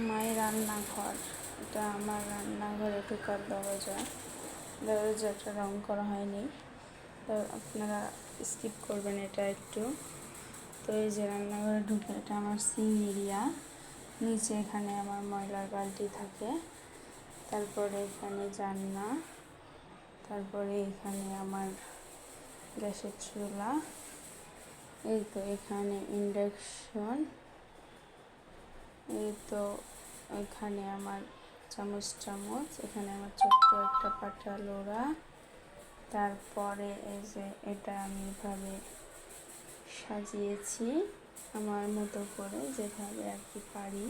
মায়ের রান্নাঘর, এটা আমার রান্নাঘরে ঢোকার দরজা। দরজাটা রং করা হয়নি, তো আপনারা স্কিপ করবেন এটা একটু। তো এই যে রান্নাঘরে ঢুকে, এটা আমার সিং এরিয়া। নিচে এখানে আমার ময়লার বালতি থাকে, তারপরে এখানে জানলা, তারপরে এখানে আমার গ্যাসের চুলা, এই তো এখানে ইন্ডাকশন, এই তো এখানে আমার চামচ, এখানে আমার ছোট্ট একটা পাটা লোড়া। তারপরে এই যে এটা আমি এভাবে সাজিয়েছি আমার মতো করে, যেভাবে আর কি পারি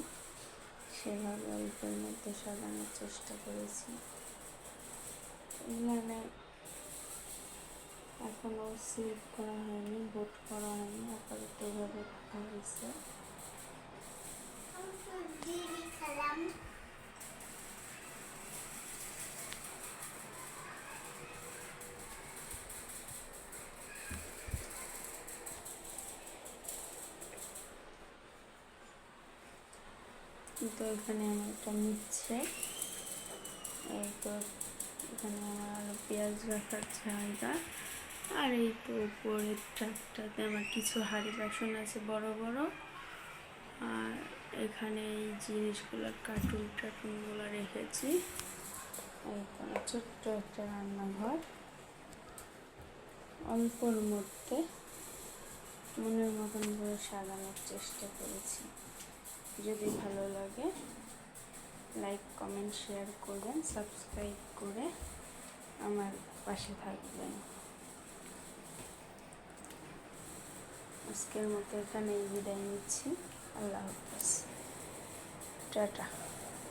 সেভাবে অল্পের মধ্যে সাজানোর চেষ্টা করেছি। এখানে এখনো স্লিপ করা হয়নি, বোট করা হয়নি, আপাতত এভাবে রাখা হয়েছে। তো এখানে আমার একটা নিচ্ছে, এই তো এখানে আমার পেঁয়াজ রাখার জায়গা। আর এই তো উপরের ট্রাকটাতে আমার কিছু হাঁড়ি বাসন আছে বড় বড়। আর এখানে এই জিনিসগুলো কার্টুনগুলো রেখেছি। এই তো ছোট্ট একটা রান্নাঘর, অল্পর মধ্যে মনের মতন করে সাজানোর চেষ্টা করেছি। যদি ভালো লাগে লাইক, কমেন্ট, শেয়ার করবেন, সাবস্ক্রাইব করে আমার পাশে থাকবেন। আজকের মতো এখানেই বিদায় নিচ্ছি। আল্লাহ হাফেজ, টাটা।